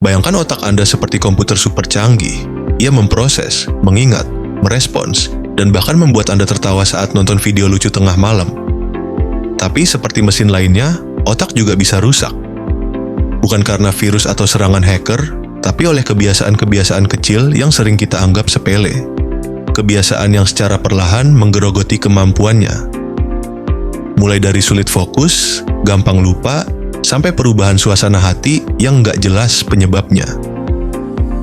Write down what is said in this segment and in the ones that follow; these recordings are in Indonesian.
Bayangkan otak Anda seperti komputer super canggih. Ia memproses, mengingat, merespons, dan bahkan membuat Anda tertawa saat nonton video lucu tengah malam. Tapi seperti mesin lainnya, otak juga bisa rusak. Bukan karena virus atau serangan hacker, tapi oleh kebiasaan-kebiasaan kecil yang sering kita anggap sepele. Kebiasaan yang secara perlahan menggerogoti kemampuannya. Mulai dari sulit fokus, gampang lupa, sampai perubahan suasana hati yang nggak jelas penyebabnya.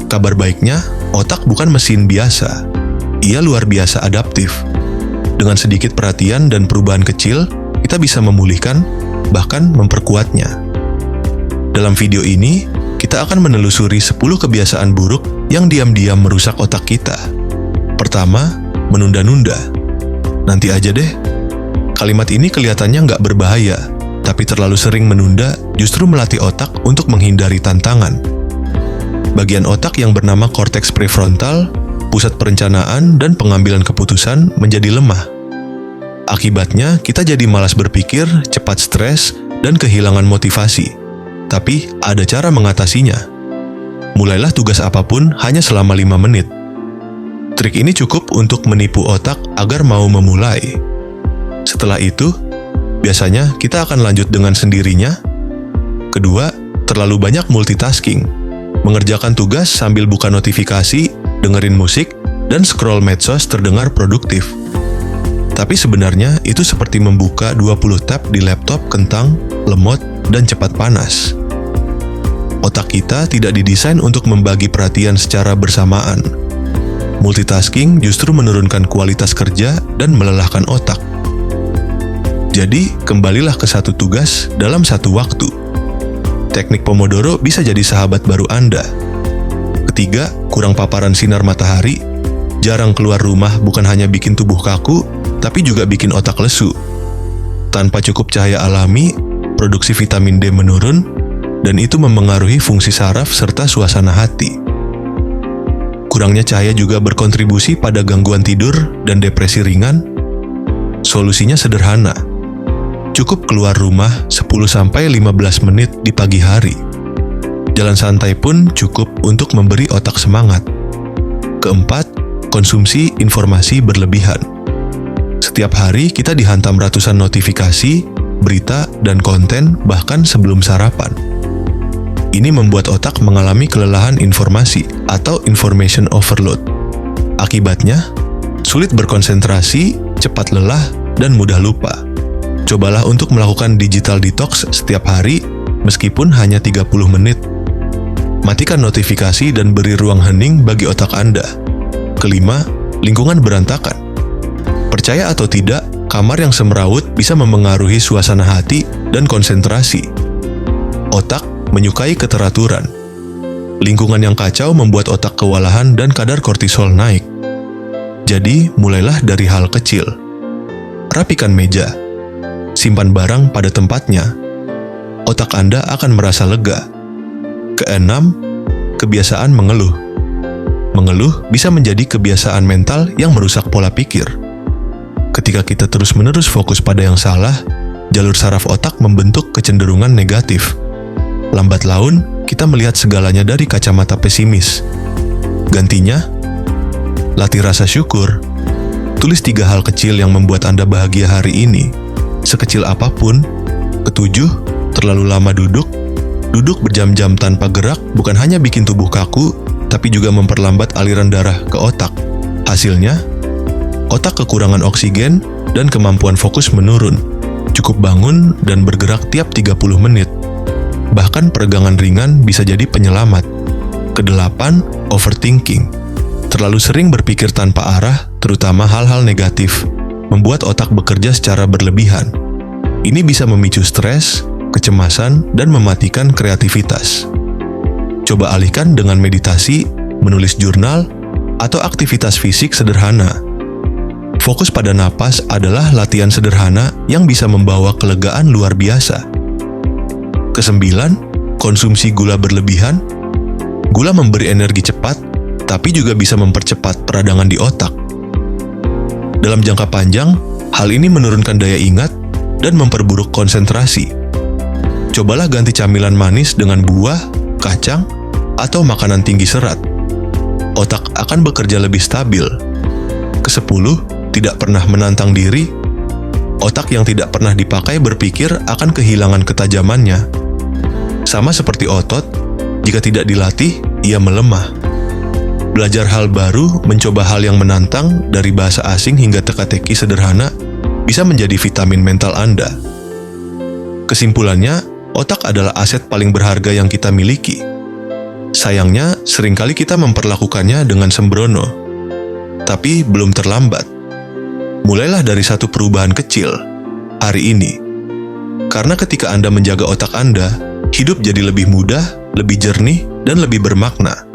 Kabar baiknya, otak bukan mesin biasa. Ia luar biasa adaptif. Dengan sedikit perhatian dan perubahan kecil, kita bisa memulihkan, bahkan memperkuatnya. Dalam video ini, kita akan menelusuri 10 kebiasaan buruk yang diam-diam merusak otak kita. Pertama, menunda-nunda. Nanti aja deh. Kalimat ini kelihatannya nggak berbahaya, tapi terlalu sering menunda justru melatih otak untuk menghindari tantangan. Bagian otak yang bernama korteks prefrontal, pusat perencanaan dan pengambilan keputusan menjadi lemah. Akibatnya, kita jadi malas berpikir, cepat stres, dan kehilangan motivasi. Tapi, ada cara mengatasinya. Mulailah tugas apapun hanya selama 5 menit. Trik ini cukup untuk menipu otak agar mau memulai. Setelah itu, biasanya kita akan lanjut dengan sendirinya. Kedua, terlalu banyak multitasking. Mengerjakan tugas sambil buka notifikasi, dengerin musik, dan scroll medsos terdengar produktif. Tapi sebenarnya itu seperti membuka 20 tab di laptop kentang, lemot, dan cepat panas. Otak kita tidak didesain untuk membagi perhatian secara bersamaan. Multitasking justru menurunkan kualitas kerja dan melelahkan otak. Jadi, kembalilah ke satu tugas dalam satu waktu. Teknik Pomodoro bisa jadi sahabat baru Anda. Ketiga, kurang paparan sinar matahari. Jarang keluar rumah bukan hanya bikin tubuh kaku, tapi juga bikin otak lesu. Tanpa cukup cahaya alami, produksi vitamin D menurun, dan itu memengaruhi fungsi saraf serta suasana hati. Kurangnya cahaya juga berkontribusi pada gangguan tidur dan depresi ringan. Solusinya sederhana. Cukup keluar rumah 10-15 menit di pagi hari. Jalan santai pun cukup untuk memberi otak semangat. Keempat, konsumsi informasi berlebihan. Setiap hari kita dihantam ratusan notifikasi, berita, dan konten bahkan sebelum sarapan. Ini membuat otak mengalami kelelahan informasi atau information overload. Akibatnya, sulit berkonsentrasi, cepat lelah, dan mudah lupa. Cobalah untuk melakukan digital detox setiap hari, meskipun hanya 30 menit. Matikan notifikasi dan beri ruang hening bagi otak Anda. Kelima, lingkungan berantakan. Percaya atau tidak, kamar yang semrawut bisa memengaruhi suasana hati dan konsentrasi. Otak menyukai keteraturan. Lingkungan yang kacau membuat otak kewalahan dan kadar kortisol naik. Jadi, mulailah dari hal kecil. Rapikan meja. Simpan barang pada tempatnya. Otak Anda akan merasa lega. Keenam, kebiasaan mengeluh. Mengeluh bisa menjadi kebiasaan mental yang merusak pola pikir. Ketika kita terus-menerus fokus pada yang salah, jalur saraf otak membentuk kecenderungan negatif. Lambat laun, kita melihat segalanya dari kacamata pesimis. Gantinya, latih rasa syukur. Tulis 3 hal kecil yang membuat Anda bahagia hari ini. Sekecil apapun. Ketujuh, terlalu lama duduk. Duduk berjam-jam tanpa gerak bukan hanya bikin tubuh kaku, tapi juga memperlambat aliran darah ke otak. Hasilnya, otak kekurangan oksigen dan kemampuan fokus menurun. Cukup bangun dan bergerak tiap 30 menit. Bahkan peregangan ringan bisa jadi penyelamat. Kedelapan, overthinking. Terlalu sering berpikir tanpa arah, terutama hal-hal negatif, membuat otak bekerja secara berlebihan. Ini bisa memicu stres, kecemasan, dan mematikan kreativitas. Coba alihkan dengan meditasi, menulis jurnal, atau aktivitas fisik sederhana. Fokus pada napas adalah latihan sederhana yang bisa membawa kelegaan luar biasa. Kesembilan, konsumsi gula berlebihan. Gula memberi energi cepat, tapi juga bisa mempercepat peradangan di otak. Dalam jangka panjang, hal ini menurunkan daya ingat dan memperburuk konsentrasi. Cobalah ganti camilan manis dengan buah, kacang, atau makanan tinggi serat, otak akan bekerja lebih stabil. Kesepuluh, tidak pernah menantang diri. Otak yang tidak pernah dipakai berpikir akan kehilangan ketajamannya. Sama seperti otot, jika tidak dilatih, ia melemah. Belajar hal baru, mencoba hal yang menantang, dari bahasa asing hingga teka-teki sederhana, bisa menjadi vitamin mental Anda. Kesimpulannya, otak adalah aset paling berharga yang kita miliki. Sayangnya, seringkali kita memperlakukannya dengan sembrono. Tapi belum terlambat. Mulailah dari satu perubahan kecil, hari ini. Karena ketika Anda menjaga otak Anda, hidup jadi lebih mudah, lebih jernih, dan lebih bermakna.